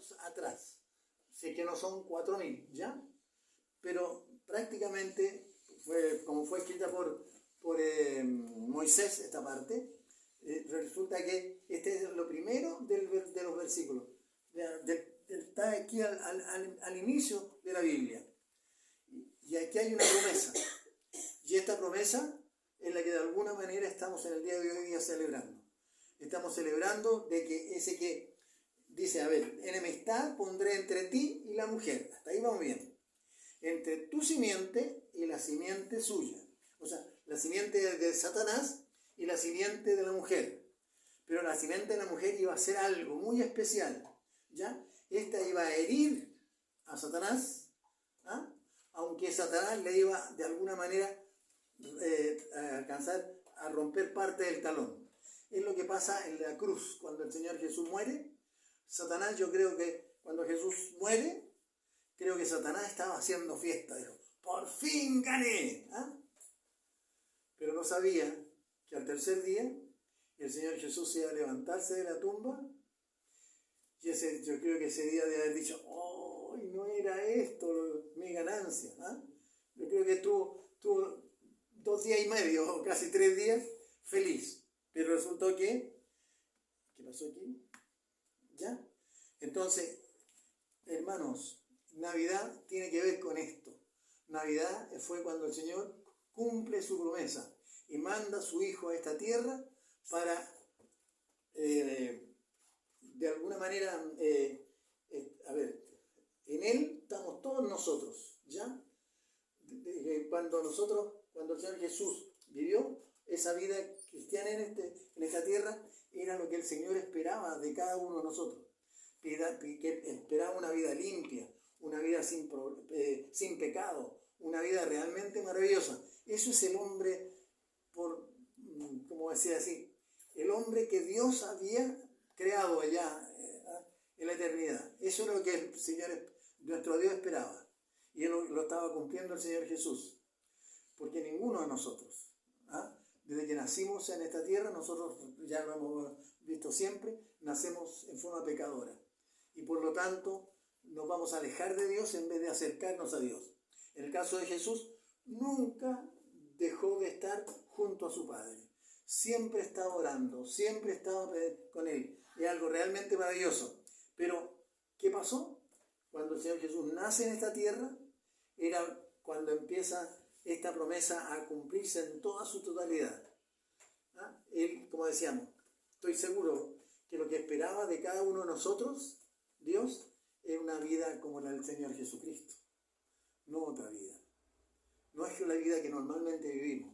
años atrás, sé que no son 4000, ¿ya? Pero prácticamente, como fue escrita por Moisés esta parte, resulta que este es lo primero de los versículos, está aquí al inicio de la Biblia. Y aquí hay una promesa, y esta promesa es la que de alguna manera estamos en el día de hoy día celebrando. Estamos celebrando de que ese que dice, a ver, enemistad pondré entre ti y la mujer, hasta ahí vamos bien, entre tu simiente y la simiente suya, o sea, la simiente de Satanás y la simiente de la mujer. Pero la simiente de la mujer iba a hacer algo muy especial, ¿ya? Esta iba a herir a Satanás, ¿ah? Aunque Satanás le iba de alguna manera a alcanzar a romper parte del talón. Es lo que pasa en la cruz, cuando el Señor Jesús muere. Satanás, yo creo que cuando Jesús muere, creo que Satanás estaba haciendo fiesta, dijo, ¡por fin gané! ¿Ah? Pero no sabía que al tercer día el Señor Jesús iba a levantarse de la tumba, y yo creo que ese día de haber dicho, ¡oh, no era esto mi ganancia! ¿Ah? Yo creo que tuvo 2 días y medio, o casi 3 días, feliz. Pero resultó que, ¿qué pasó aquí? ¿Ya? Entonces, hermanos, Navidad tiene que ver con esto. Navidad fue cuando el Señor cumple su promesa y manda a su Hijo a esta tierra para, de alguna manera, a ver, en Él estamos todos nosotros, ¿ya? Cuando el Señor Jesús vivió esa vida cristiana en esta tierra, era lo que el Señor esperaba de cada uno de nosotros. Que esperaba una vida limpia, una vida sin pecado, una vida realmente maravillosa. Eso es el hombre, como decía así, el hombre que Dios había creado allá en la eternidad. Eso es lo que el Señor, nuestro Dios, esperaba. Y Él lo estaba cumpliendo el Señor Jesús. Porque ninguno de nosotros, desde que nacimos en esta tierra, nosotros ya lo hemos visto siempre, nacemos en forma pecadora. Y por lo tanto nos vamos a alejar de Dios en vez de acercarnos a Dios. En el caso de Jesús, nunca dejó de estar junto a su Padre. Siempre estaba orando, siempre estaba con Él. Es algo realmente maravilloso. Pero, ¿qué pasó? Cuando el Señor Jesús nace en esta tierra, era cuando empieza esta promesa a cumplirse en toda su totalidad. Él, como decíamos, estoy seguro que lo que esperaba de cada uno de nosotros, Dios, es una vida como la del Señor Jesucristo, no otra vida. No es la vida que normalmente vivimos,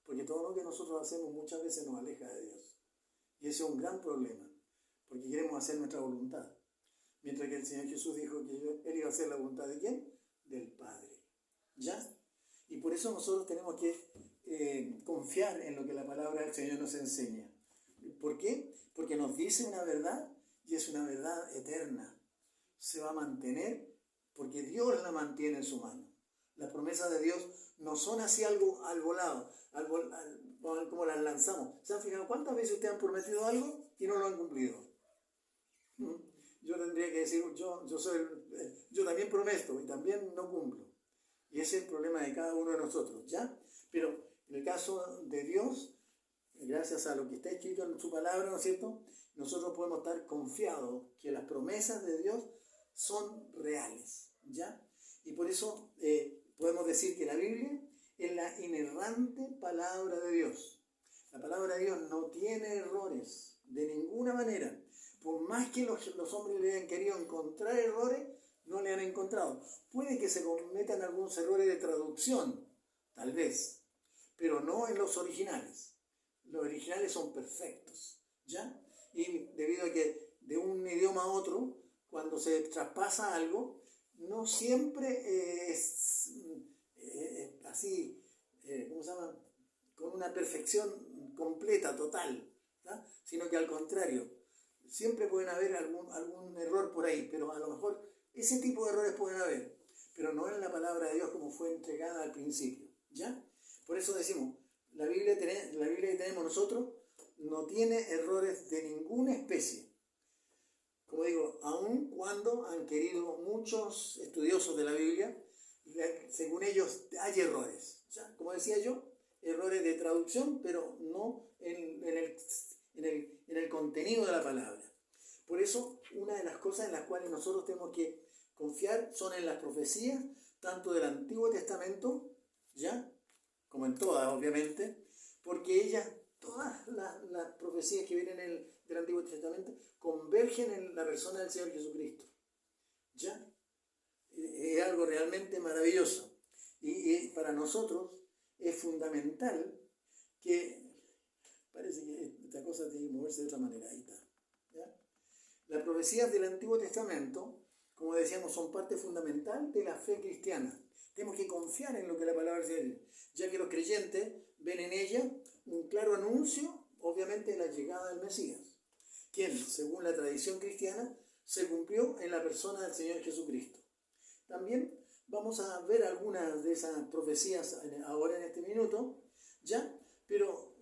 porque todo lo que nosotros hacemos muchas veces nos aleja de Dios. Y ese es un gran problema, porque queremos hacer nuestra voluntad. Mientras que el Señor Jesús dijo que Él iba a hacer la voluntad ¿de quién? Del Padre. ¿Ya? Y por eso nosotros tenemos que confiar en lo que la palabra del Señor nos enseña. ¿Por qué? Porque nos dice una verdad y es una verdad eterna. Se va a mantener porque Dios la mantiene en su mano. Las promesas de Dios no son así algo al volado, como las lanzamos. ¿Se han fijado cuántas veces ustedes han prometido algo y no lo han cumplido? Yo tendría que decir, yo también prometo y también no cumplo. Y ese es el problema de cada uno de nosotros, ¿ya? Pero en el caso de Dios, gracias a lo que está escrito en su palabra, ¿no es cierto? Nosotros podemos estar confiados que las promesas de Dios son reales, ¿ya? Y por eso podemos decir que la Biblia es la inerrante palabra de Dios. La palabra de Dios no tiene errores de ninguna manera. Por más que los hombres le hayan querido encontrar errores, no le han encontrado. Puede que se cometan algunos errores de traducción, tal vez, pero no en los originales. Los originales son perfectos, ¿ya? Y debido a que de un idioma a otro, cuando se traspasa algo, no siempre es así, ¿cómo se llama? Con una perfección completa, total, ¿tá? Sino que al contrario, siempre pueden haber algún error por ahí, pero a lo mejor ese tipo de errores pueden haber, pero no en la palabra de Dios como fue entregada al principio, ¿ya? Por eso decimos, la Biblia que tenemos nosotros no tiene errores de ninguna especie. como digo, aun cuando han querido muchos estudiosos de la Biblia, según ellos hay errores. O sea, como decía yo, errores de traducción, pero no en el contenido de la palabra. Por eso, una de las cosas en las cuales nosotros tenemos que confiar son en las profecías, tanto del Antiguo Testamento, ¿ya? Como en todas, obviamente, porque ellas, todas las profecías que vienen del Antiguo Testamento, convergen en la persona del Señor Jesucristo, ¿ya? Es algo realmente maravilloso. Y para nosotros es fundamental que, parece que esta cosa tiene que moverse de otra manera, ahí está, ¿ya? Las profecías del Antiguo Testamento, como decíamos, son parte fundamental de la fe cristiana. Tenemos que confiar en lo que la palabra dice, ya que los creyentes ven en ella un claro anuncio, obviamente, de la llegada del Mesías, quien, según la tradición cristiana, se cumplió en la persona del Señor Jesucristo. También vamos a ver algunas de esas profecías ahora en este minuto, ¿ya? Pero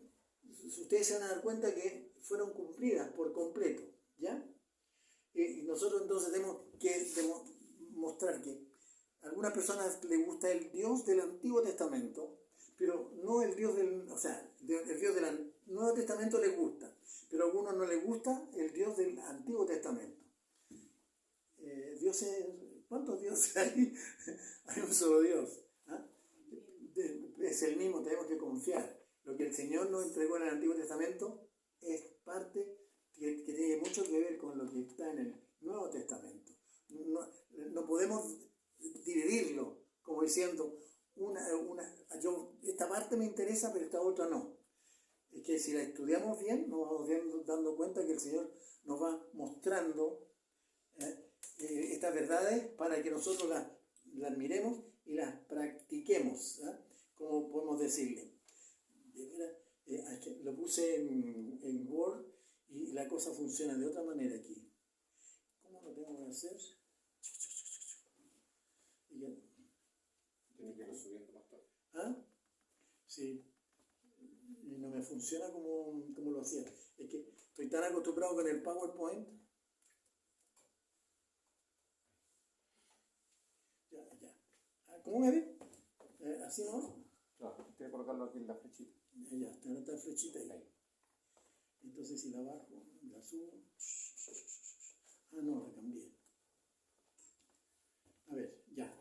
ustedes se van a dar cuenta que fueron cumplidas por completo, ¿ya? Y nosotros entonces tenemos que mostrar que a algunas personas les gusta el Dios del Antiguo Testamento, pero no el Dios el Dios del Nuevo Testamento les gusta, pero a algunos no les gusta el Dios del Antiguo Testamento. ¿Cuántos dioses hay? Hay un solo Dios. ¿Ah? Es el mismo, tenemos que confiar. Lo que el Señor nos entregó en el Antiguo Testamento es parte que tiene mucho que ver con lo que está en el Nuevo Testamento. No podemos dividirlo como diciendo, esta parte me interesa, pero esta otra no. Es que si la estudiamos bien, nos vamos dando cuenta que el Señor nos va mostrando estas verdades para que nosotros las miremos y las practiquemos, ¿eh? Como podemos decirle. Lo puse en Word y la cosa funciona de otra manera aquí. ¿Cómo lo tengo que hacer? Tiene que ir subiendo más tarde. ¿Ah? Sí. Y no me funciona como lo hacía. Es que estoy tan acostumbrado con el PowerPoint. Ya. ¿Cómo me ve? ¿Así no? Claro, tiene que colocarlo aquí en la flechita. Ya, está la flechita ahí. Entonces si la bajo, la subo. Ah, no, la cambié. A ver, ya.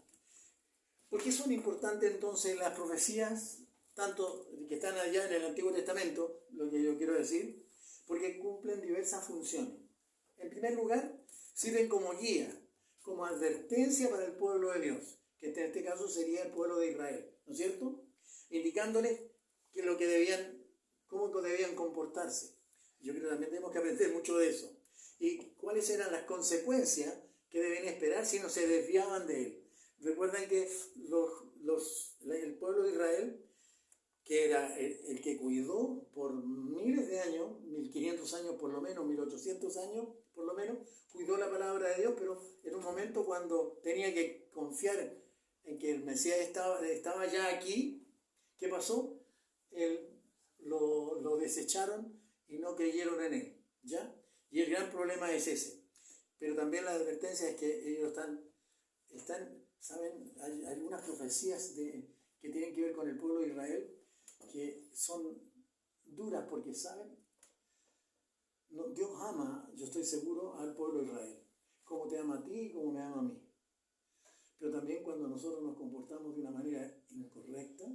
¿Por qué son importantes entonces las profecías, tanto que están allá en el Antiguo Testamento, lo que yo quiero decir? Porque cumplen diversas funciones. En primer lugar, sirven como guía, como advertencia para el pueblo de Dios, que en este caso sería el pueblo de Israel, ¿no es cierto? Indicándoles cómo debían comportarse. Yo creo que también tenemos que aprender mucho de eso. Y cuáles eran las consecuencias que deben esperar si no se desviaban de él. Recuerdan que el pueblo de Israel, que era el que cuidó por miles de años, 1500 años por lo menos, 1800 años por lo menos, cuidó la palabra de Dios, pero en un momento cuando tenía que confiar en que el Mesías estaba ya aquí, ¿qué pasó? Lo desecharon y no creyeron en él, ¿ya? Y el gran problema es ese. Pero también la advertencia es que ellos ¿saben? Hay algunas profecías que tienen que ver con el pueblo de Israel que son duras porque, ¿saben? No, Dios ama, yo estoy seguro, al pueblo de Israel, como te ama a ti y como me ama a mí. Pero también cuando nosotros nos comportamos de una manera incorrecta,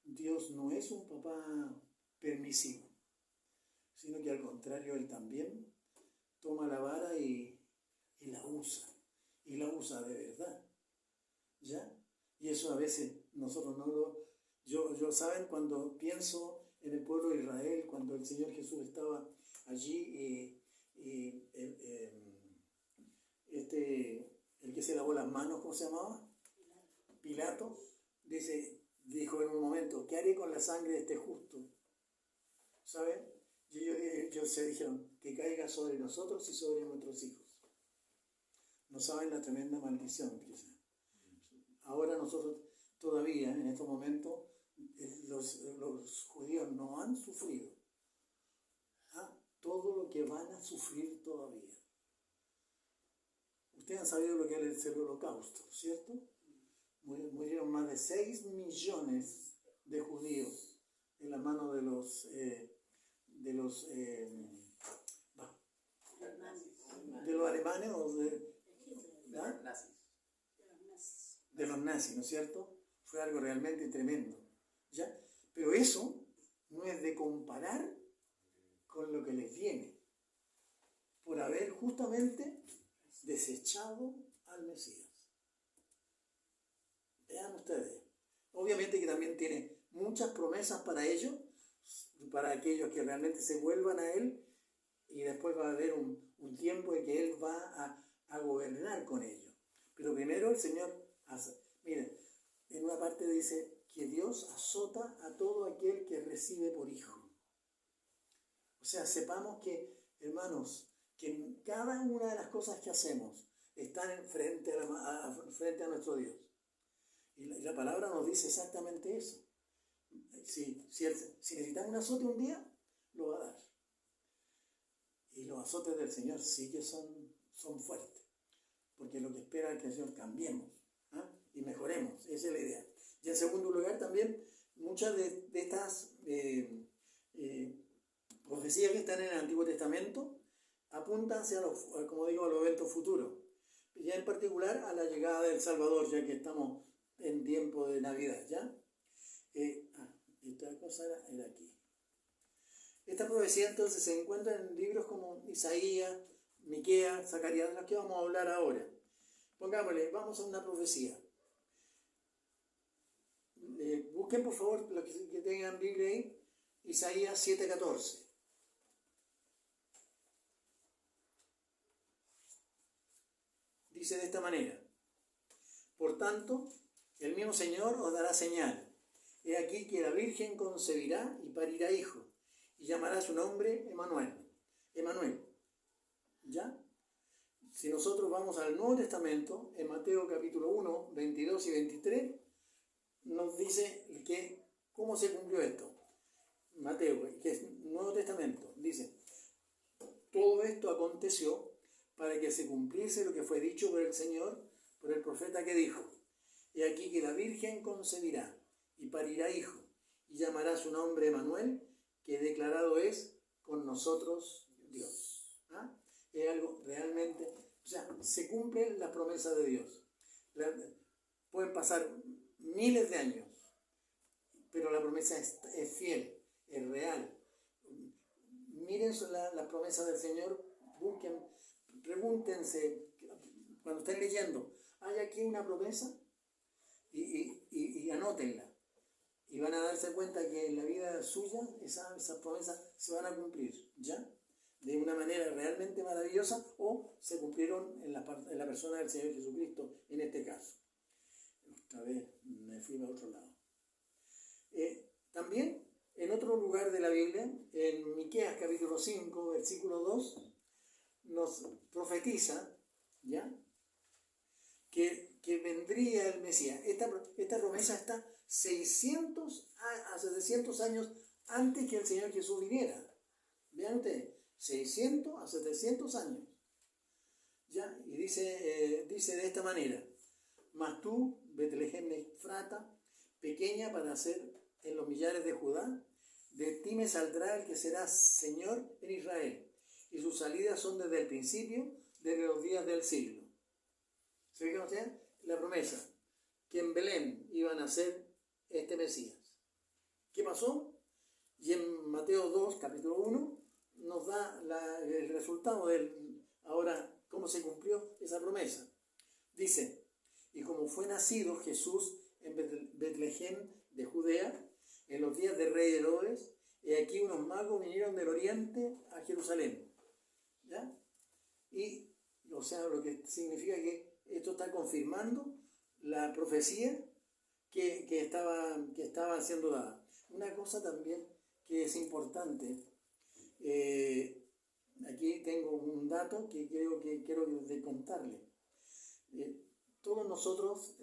Dios no es un papá permisivo, sino que al contrario, Él también toma la vara y la usa. Y la usa de verdad, ¿ya? Y eso a veces nosotros no lo... Yo ¿saben? Cuando pienso en el pueblo de Israel, cuando el Señor Jesús estaba allí el que se lavó las manos, ¿cómo se llamaba? Pilato, dijo en un momento, ¿qué haré con la sangre de este justo? ¿Saben? Y ellos se dijeron, que caiga sobre nosotros y sobre nuestros hijos. No saben la tremenda maldición que es. Ahora nosotros todavía, en estos momentos, los judíos no han sufrido todo lo que van a sufrir todavía. Ustedes han sabido lo que es el holocausto, ¿cierto? Murieron más de 6 millones de judíos en la mano de los alemanes o de los nazis, ¿no es cierto? Fue algo realmente tremendo, ¿ya? Pero eso no es de comparar con lo que les viene por haber justamente desechado al Mesías. Vean ustedes. Obviamente que también tiene muchas promesas para ellos, para aquellos que realmente se vuelvan a Él, y después va a haber un tiempo en que Él va a gobernar con ellos. Pero primero el Señor hace. Miren, en una parte dice que Dios azota a todo aquel que recibe por hijo. O sea, sepamos que, hermanos, que en cada una de las cosas que hacemos están frente a nuestro Dios. Y la palabra nos dice exactamente eso. Si necesitamos un azote un día, lo va a dar. Y los azotes del Señor sí que son fuertes. Porque lo que espera es que el Señor cambiemos, ¿ah? Y mejoremos. Esa es la idea. Y en segundo lugar también, muchas de estas profecías que están en el Antiguo Testamento apuntan hacia como digo, a los eventos futuros. Ya en particular a la llegada del Salvador, ya que estamos en tiempo de Navidad, ¿ya? Esta cosa era aquí. Esta profecía entonces se encuentra en libros como Isaías, Miqueas, Zacarías, de los que vamos a hablar ahora. Pongámosle, vamos a una profecía. Busquen por favor, los que tengan Biblia ahí, Isaías 7:14. Dice de esta manera: por tanto, el mismo Señor os dará señal. He aquí que la Virgen concebirá y parirá hijo, y llamará su nombre Emmanuel. ¿Ya? Si nosotros vamos al Nuevo Testamento, en Mateo capítulo 1, 22 y 23, nos dice cómo se cumplió esto. Mateo, que es Nuevo Testamento, dice: todo esto aconteció para que se cumpliese lo que fue dicho por el Señor, por el profeta que dijo: he aquí que la Virgen concebirá y parirá hijo, y llamará su nombre Emmanuel, que declarado es con nosotros Dios. ¿Ah? Es algo realmente, o sea, se cumplen las promesas de Dios. Pueden pasar miles de años, pero la promesa es fiel, es real. Miren las promesas del Señor, busquen, pregúntense, cuando estén leyendo, ¿hay aquí una promesa? Y anótenla. Y van a darse cuenta que en la vida suya esas promesas se van a cumplir, ¿ya? De una manera realmente maravillosa, o se cumplieron en la persona del Señor Jesucristo, en este caso. Otra vez me fui a otro lado. También, en otro lugar de la Biblia, en Miqueas capítulo 5, versículo 2, nos profetiza, ¿ya?, que vendría el Mesías. Esta promesa está a 700 años antes que el Señor Jesús viniera. Vean ustedes, 600 a 700 años. ¿Ya? Y dice de esta manera: mas tú, Betlehem Efrata, pequeña para ser en los millares de Judá, de ti me saldrá el que será Señor en Israel, y sus salidas son desde el principio, desde los días del siglo. ¿Se fijan ustedes? La promesa, que en Belén iban a nacer este Mesías. ¿Qué pasó? Y en Mateo 2, capítulo 1, nos da el resultado ahora cómo se cumplió esa promesa. Dice: y como fue nacido Jesús en Betlehem de Judea, en los días del rey Herodes, he aquí unos magos vinieron del oriente a Jerusalén. ¿Ya? Y, o sea, lo que significa que esto está confirmando la profecía que estaba siendo dada. Una cosa también que es importante, aquí tengo un dato que quiero contarle. Todos nosotros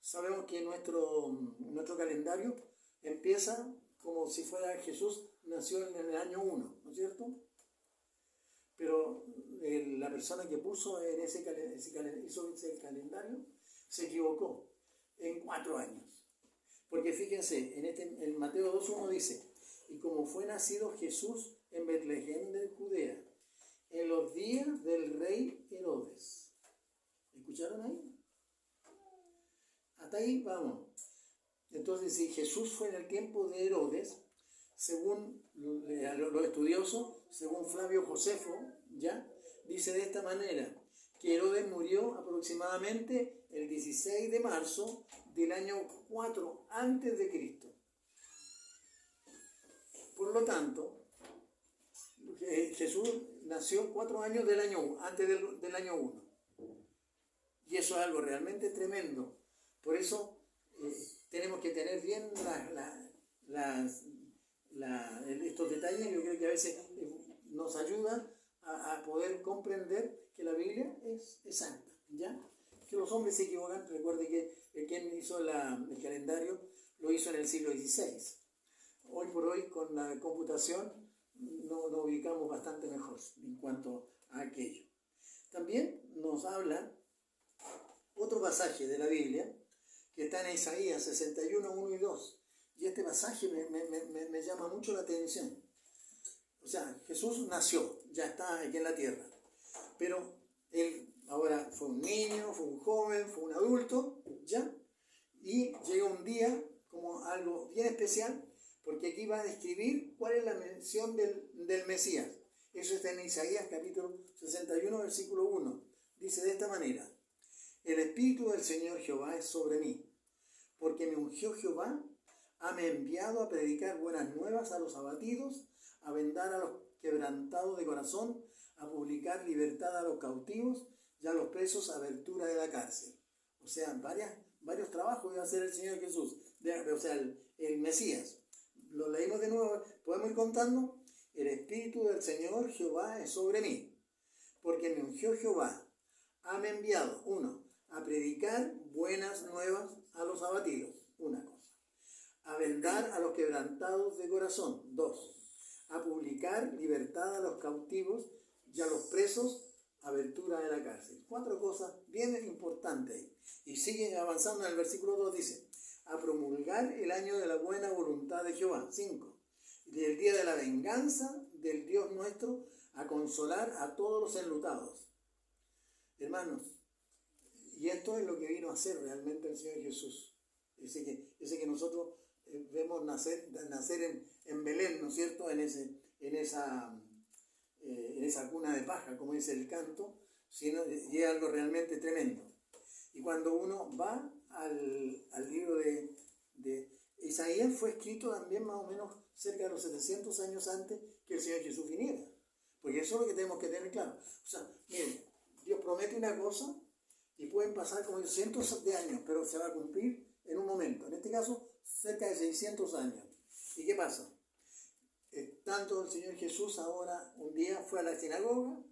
sabemos que nuestro calendario empieza como si fuera Jesús nació en el año 1, ¿no es cierto? pero la persona que puso en hizo ese calendario se equivocó en 4 años. Porque fíjense, en Mateo 2.1 dice, y como fue nacido Jesús en Betlehem de Judea, en los días del rey Herodes. ¿Escucharon ahí? Hasta ahí vamos. Entonces, si Jesús fue en el tiempo de Herodes, según los estudiosos, según Flavio Josefo, ¿ya? Dice de esta manera, que Herodes murió aproximadamente el 16 de marzo del año 4 antes de Cristo. Por lo tanto, Jesús nació 4 años antes del año 1. Y eso es algo realmente tremendo. Por eso tenemos que tener bien estos detalles. Yo creo que a veces nos ayuda a poder comprender que la Biblia es santa, ¿ya? Que los hombres se equivocan. Recuerde que quien hizo el calendario lo hizo en el siglo XVI. Hoy por hoy, con la computación, nos ubicamos bastante mejor en cuanto a aquello. También nos habla otro pasaje de la Biblia que está en Isaías 61, 1 y 2. Y este pasaje me llama mucho la atención. O sea, Jesús nació, ya está aquí en la tierra. Pero él ahora fue un niño, fue un joven, fue un adulto, ¿ya? Y llega un día como algo bien especial, porque aquí va a describir cuál es la mención del Mesías. Eso está en Isaías capítulo 61, versículo 1. Dice de esta manera, el Espíritu del Señor Jehová es sobre mí, porque me ungió Jehová, hame enviado a predicar buenas nuevas a los abatidos, a vendar a los quebrantados de corazón, a publicar libertad a los cautivos y a los presos abertura de la cárcel. O sea, varios trabajos iba a hacer el Señor Jesús, o sea, el Mesías. Lo leímos de nuevo, podemos ir contando. El Espíritu del Señor Jehová es sobre mí, porque me ungió Jehová, hame enviado, 1, a predicar buenas nuevas a los abatidos, una cosa, a vendar a los quebrantados de corazón, 2, a publicar libertad a los cautivos y a los presos, abertura de la cárcel. 4 cosas bien importantes. Y sigue avanzando en el versículo 2, dice, a promulgar el año de la buena voluntad de Jehová, 5, y el día de la venganza del Dios nuestro, a consolar a todos los enlutados. Hermanos, y esto es lo que vino a hacer realmente el Señor Jesús. Ese que nosotros vemos nacer en Belén, ¿no es cierto? En esa cuna de paja, como dice el canto, sino, y es algo realmente tremendo. Y cuando uno va al libro de Isaías, fue escrito también más o menos cerca de los 700 años antes que el Señor Jesús viniera. Porque eso es lo que tenemos que tener claro. O sea, miren, Dios promete una cosa y pueden pasar como cientos de años, pero se va a cumplir en un momento. En este caso, cerca de 600 años. ¿Y qué pasa? Tanto el Señor Jesús ahora un día fue a la sinagoga,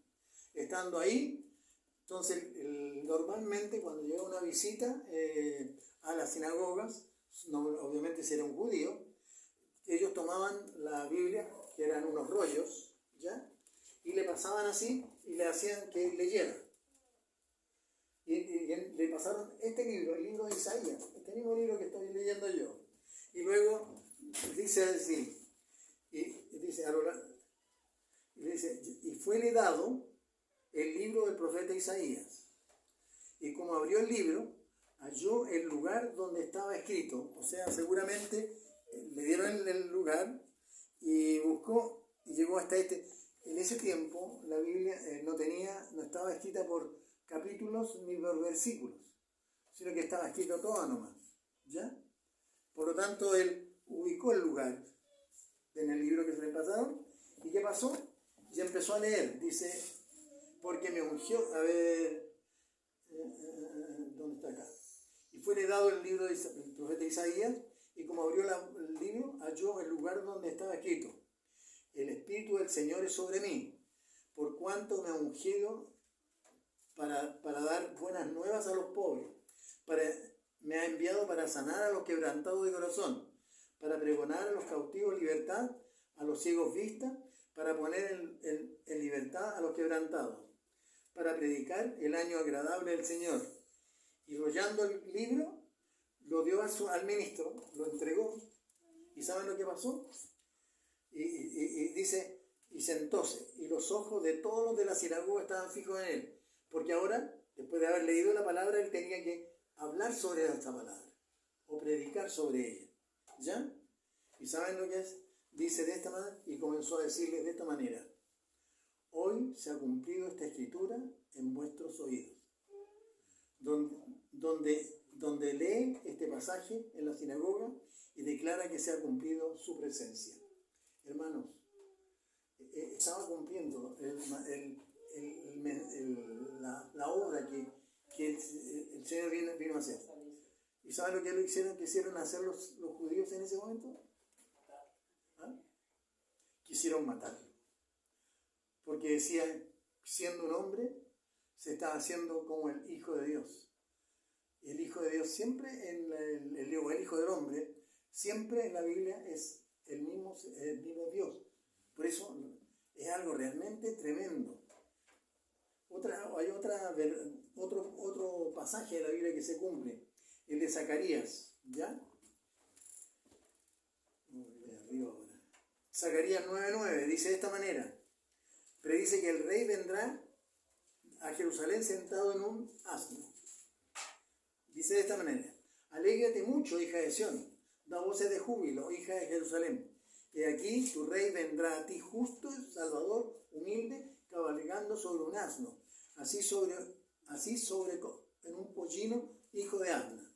estando ahí, entonces normalmente cuando llega una visita a las sinagogas, obviamente si era un judío, ellos tomaban la Biblia, que eran unos rollos, ¿ya? Y le pasaban así y le hacían que leyera. Y le pasaron este libro, el libro de Isaías, este mismo libro que estoy leyendo yo. Y luego dice así, y fuele dado el libro del profeta Isaías. Y como abrió el libro, halló el lugar donde estaba escrito. O sea, seguramente le dieron el lugar y buscó y llegó hasta este. En ese tiempo la Biblia no estaba escrita por capítulos ni por versículos, sino que estaba escrito toda nomás, ¿ya? Por lo tanto, él ubicó el lugar en el libro que se le pasaron. ¿Y qué pasó? Y empezó a leer. Dice, porque me ungió, a ver, ¿dónde está acá? Y fue le dado el libro del profeta Isaías, y como abrió el libro, halló el lugar donde estaba escrito, el Espíritu del Señor es sobre mí, por cuanto me ha ungido para dar buenas nuevas a los pobres, me ha enviado para sanar a los quebrantados de corazón, para pregonar a los cautivos libertad, a los ciegos vista, para poner en libertad a los quebrantados, para predicar el año agradable del Señor. Y rollando el libro, lo dio al ministro, lo entregó. ¿Y saben lo que pasó? Y dice, y sentóse, y los ojos de todos los de la sinagoga estaban fijos en él, porque ahora, después de haber leído la palabra, él tenía que hablar sobre esta palabra, o predicar sobre ella. ¿Ya? ¿Y saben lo que es? Dice de esta manera, y comenzó a decirles de esta manera: hoy se ha cumplido esta escritura en vuestros oídos. Donde lee este pasaje en la sinagoga y declara que se ha cumplido su presencia. Hermanos, estaba cumpliendo la obra que el Señor vino a hacer. ¿Y saben lo que quisieron hacer los judíos en ese momento? ¿Ah? Quisieron matarlo. Porque decía, siendo un hombre, se estaba haciendo como el Hijo de Dios. Y el Hijo de Dios siempre, el Hijo del Hombre, siempre en la Biblia es el mismo Dios. Por eso es algo realmente tremendo. Hay otro pasaje de la Biblia que se cumple, el de Zacarías, ¿ya? Zacarías 9:9 dice de esta manera, predice que el rey vendrá a Jerusalén sentado en un asno. Dice de esta manera: alégrate mucho, hija de Sión, da voces de júbilo, hija de Jerusalén. He aquí tu rey vendrá a ti justo, salvador, humilde, cabalgando sobre un asno, así sobre en un pollino, hijo de asna.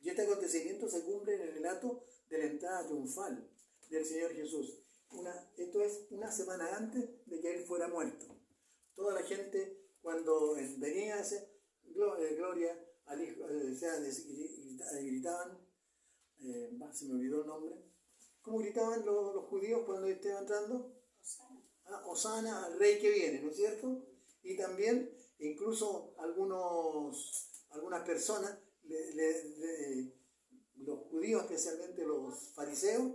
Y este acontecimiento se cumple en el relato de la entrada triunfal del Señor Jesús. Esto es una semana antes de que Él fuera muerto. Toda la gente, cuando venía a hacer gloria al Hijo, gritaban, se me olvidó el nombre. ¿Cómo gritaban los judíos cuando estaban entrando? Hosana al rey que viene, ¿no es cierto? Y también, incluso algunas personas, los judíos, especialmente los fariseos,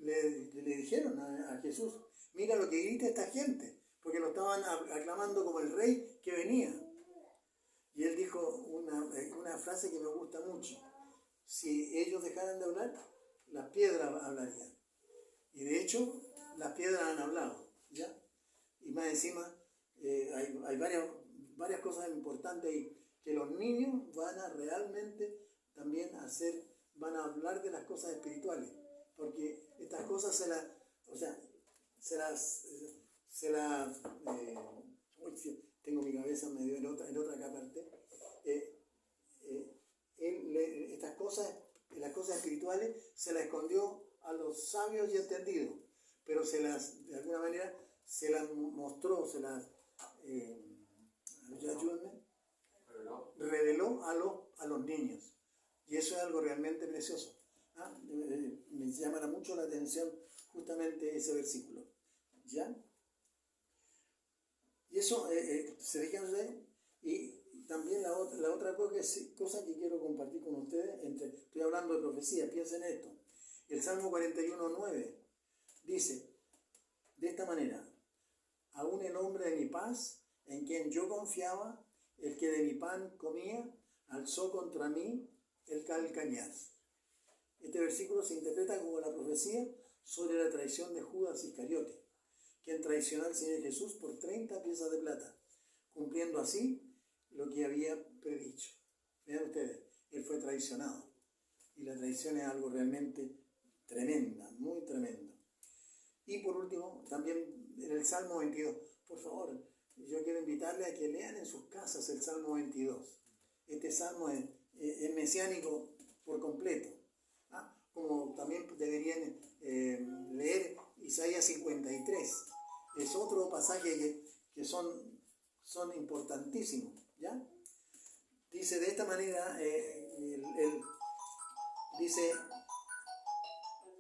le dijeron a Jesús: mira lo que grita esta gente, porque lo estaban aclamando como el rey que venía. Y él dijo una frase que me gusta mucho: si ellos dejaran de hablar, las piedras hablarían. Y de hecho, las piedras han hablado, ¿ya? Y más encima, hay varias cosas importantes ahí, que los niños van a realmente también van a hablar de las cosas espirituales, porque estas cosas tengo mi cabeza medio en otra parte. Estas cosas, las cosas espirituales, se las escondió a los sabios y entendidos, pero de alguna manera se las mostró, reveló a los niños. Y eso es algo realmente precioso. Me llama mucho la atención justamente ese versículo. ¿Ya? Y eso, se fijan ustedes, y también la otra cosa que quiero compartir con ustedes, estoy hablando de profecía, piensen en esto. El Salmo 41:9 dice de esta manera: aún el hombre de mi paz, en quien yo confiaba, el que de mi pan comía, alzó contra mí el calcañaz. Este versículo se interpreta como la profecía sobre la traición de Judas Iscariote, quien traicionó al Señor Jesús por 30 piezas de plata, cumpliendo así lo que había predicho. Vean ustedes, él fue traicionado. Y la traición es algo realmente tremenda, muy tremendo. Y por último, también en el Salmo 22, por favor, yo quiero invitarles a que lean en sus casas el Salmo 22. Este salmo es mesiánico por completo. Como también deberían leer Isaías 53. Es otro pasaje que son importantísimos, ¿ya? Dice de esta manera, dice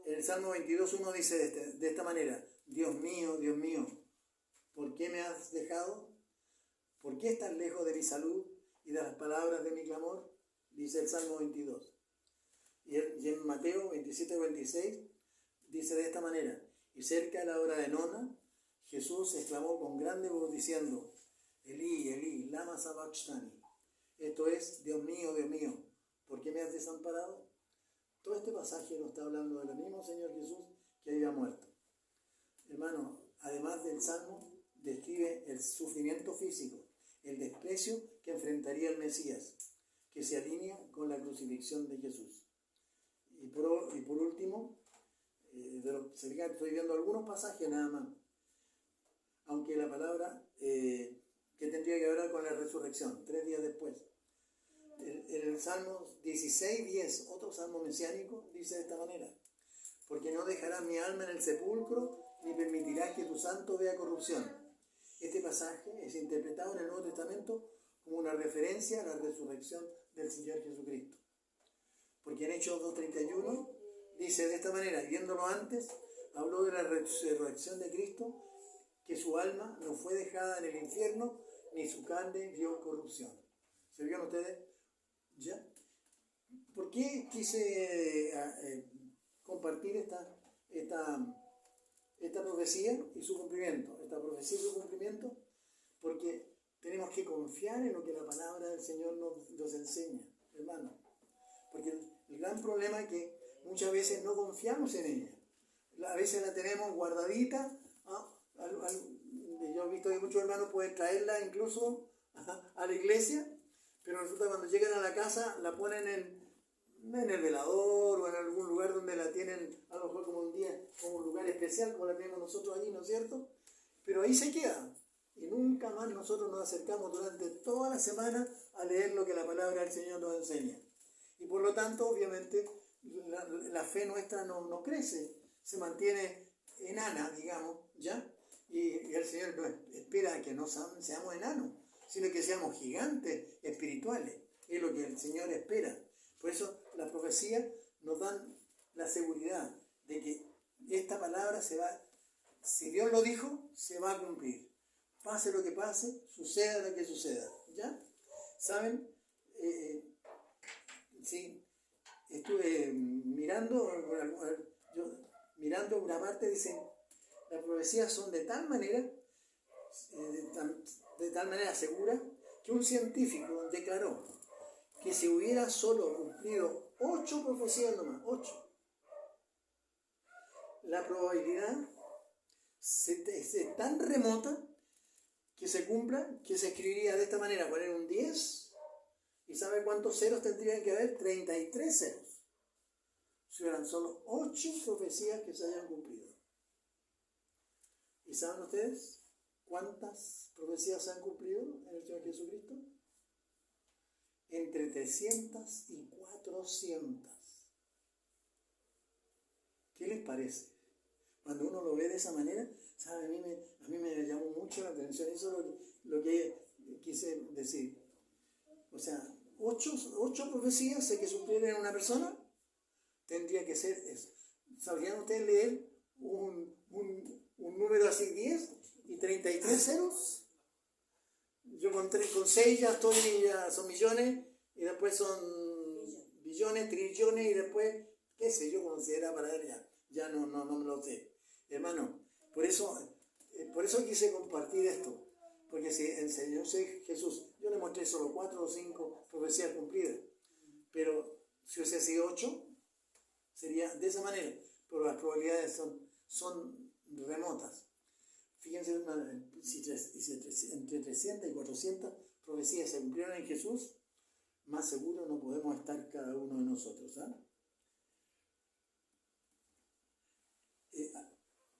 el Salmo 22:1 dice de esta manera: Dios mío, ¿por qué me has dejado? ¿Por qué estás lejos de mi salud y de las palabras de mi clamor? Dice el Salmo 22. Y en Mateo 27:26 dice de esta manera: Y cerca de la hora de nona, Jesús exclamó con grande voz diciendo, Elí, Elí, lama sabachthani. Esto es, Dios mío, ¿por qué me has desamparado? Todo este pasaje nos está hablando del mismo Señor Jesús que había muerto. Hermano, además del Salmo, describe el sufrimiento físico, el desprecio que enfrentaría el Mesías, que se alinea con la crucifixión de Jesús. Y por último, estoy viendo algunos pasajes nada más, aunque la palabra que tendría que ver con la resurrección, 3 días después. En el Salmo 16:10, otro salmo mesiánico, dice de esta manera, porque no dejarás mi alma en el sepulcro, ni permitirás que tu santo vea corrupción. Este pasaje es interpretado en el Nuevo Testamento como una referencia a la resurrección del Señor Jesucristo. Porque en Hechos 2:31 dice de esta manera, viéndolo antes, habló de la resurrección de Cristo, que su alma no fue dejada en el infierno, ni su carne vio corrupción. ¿Se vieron ustedes? ¿Ya? ¿Por qué quise compartir esta profecía y su cumplimiento? Esta profecía y su cumplimiento, porque tenemos que confiar en lo que la palabra del Señor nos enseña, hermano. Porque el gran problema es que muchas veces no confiamos en ella. A veces la tenemos guardadita. Yo he visto que muchos hermanos pueden traerla incluso a la iglesia, pero resulta cuando llegan a la casa la ponen en el velador o en algún lugar donde la tienen, a lo mejor como un lugar especial como la tenemos nosotros allí, ¿no es cierto? Pero ahí se queda. Y nunca más nosotros nos acercamos durante toda la semana a leer lo que la palabra del Señor nos enseña. Y por lo tanto, obviamente, la fe nuestra no crece, se mantiene enana, digamos, ¿ya? Y el Señor no espera que no seamos enanos, sino que seamos gigantes espirituales. Es lo que el Señor espera. Por eso la profecía nos dan la seguridad de que esta palabra si Dios lo dijo, se va a cumplir. Pase lo que pase, suceda lo que suceda. ¿Ya? ¿Saben? Sí, estuve mirando una parte, dice, las profecías son de tal manera segura, que un científico declaró que si hubiera solo cumplido 8 profecías nomás, 8, la probabilidad es tan remota que se cumpla, que se escribiría de esta manera, poner un 10, y ¿sabe cuántos ceros tendrían que haber? 33 ceros. Si hubieran solo 8 profecías que se hayan cumplido. ¿Y saben ustedes cuántas profecías se han cumplido en el Señor Jesucristo? Entre 300 y 400. ¿Qué les parece? Cuando uno lo ve de esa manera, ¿sabe? A mí me llamó mucho la atención. Eso es lo que quise decir. O sea, 8 profecías que se cumplieran en una persona, tendría que ser eso. ¿Sabrían ustedes leer un número así, 10 y 33 ceros? Yo con 6 ya son millones, y después son billones, trillones, y después, qué sé yo, cómo se era para ver ya no me lo sé. Hermano, por eso quise compartir esto, porque si el Señor Jesús, yo le mostré solo 4 o 5 profecías cumplidas, pero si hubiese sido 8, sería de esa manera, pero las probabilidades son remotas. Fíjense, si entre 300 y 400 profecías se cumplieron en Jesús, más seguro no podemos estar cada uno de nosotros.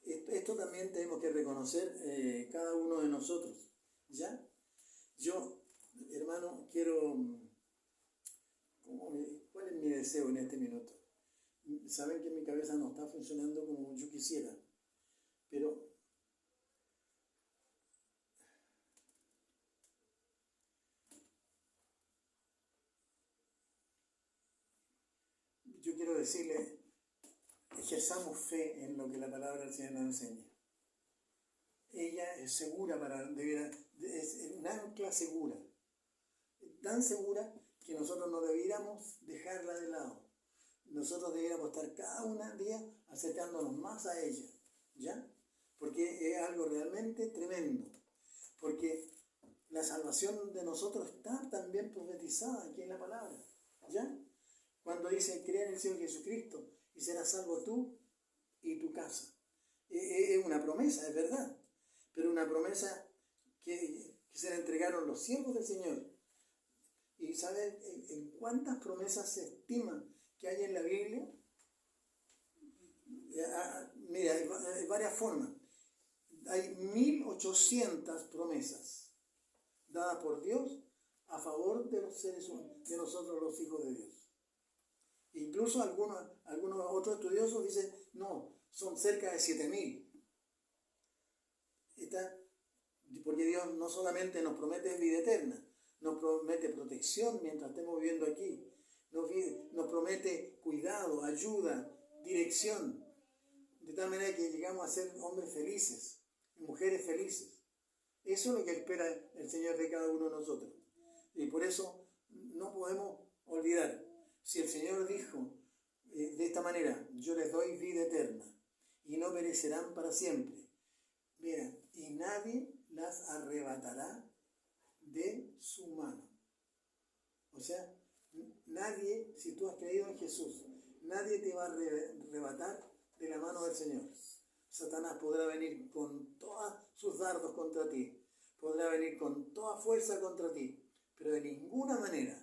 Esto también tenemos que reconocer cada uno de nosotros. ¿Ya? Yo, hermano, quiero... ¿Cuál es mi deseo en este minuto? Saben que mi cabeza no está funcionando como yo quisiera, pero yo quiero decirle, ejerzamos fe en lo que la palabra del Señor nos enseña. Ella es segura es un ancla segura, tan segura que nosotros no debiéramos dejarla de lado. Nosotros debiéramos estar cada día acercándonos más a ella, ¿ya? Porque es algo realmente tremendo. Porque la salvación de nosotros está también profetizada aquí en la palabra, ¿ya? Cuando dice, crea en el Señor Jesucristo y serás salvo tú y tu casa. Es una promesa, es verdad, pero una promesa que se la entregaron los siervos del Señor. ¿Y saben en cuántas promesas se estima que hay en la Biblia? Mira, hay varias formas. Hay 1800 promesas dadas por Dios a favor de los seres humanos, de nosotros los hijos de Dios. Incluso algunos otros estudiosos dicen, no, son cerca de 7000. Porque Dios no solamente nos promete vida eterna, nos promete protección mientras estemos viviendo aquí, nos promete cuidado, ayuda, dirección, de tal manera que llegamos a ser hombres felices y mujeres felices. Eso es lo que espera el Señor de cada uno de nosotros. Y por eso no podemos olvidar, si el Señor dijo de esta manera, yo les doy vida eterna y no perecerán para siempre. Mira, y nadie las arrebatará de su mano. O sea, nadie, si tú has creído en Jesús, nadie te va a arrebatar de la mano del Señor. Satanás podrá venir con todos sus dardos contra ti, podrá venir con toda fuerza contra ti, pero de ninguna manera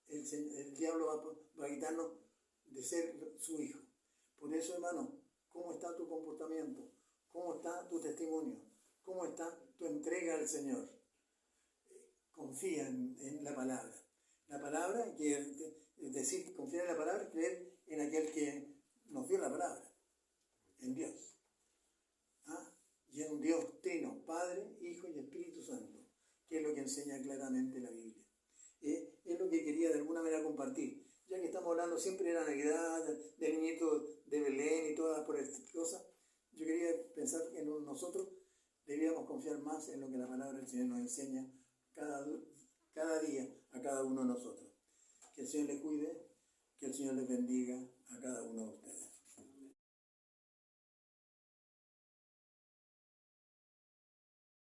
el diablo va a quitarnos de ser su hijo. Por eso, hermano, ¿cómo está tu comportamiento? ¿Cómo está tu testimonio? ¿Cómo está tu entrega al Señor? Confía en la palabra. La palabra, es decir, confiar en la palabra, es creer en aquel que nos dio la palabra, en Dios. Y en un Dios trino, Padre, Hijo y Espíritu Santo, que es lo que enseña claramente la Biblia. Es lo que quería de alguna manera compartir. Ya que estamos hablando siempre de la Navidad, del niñito de Belén y todas por estas cosas, yo quería pensar que nosotros debíamos confiar más en lo que la palabra del Señor nos enseña cada día a cada uno de nosotros. Que el Señor les cuide, que el Señor les bendiga a cada uno de ustedes.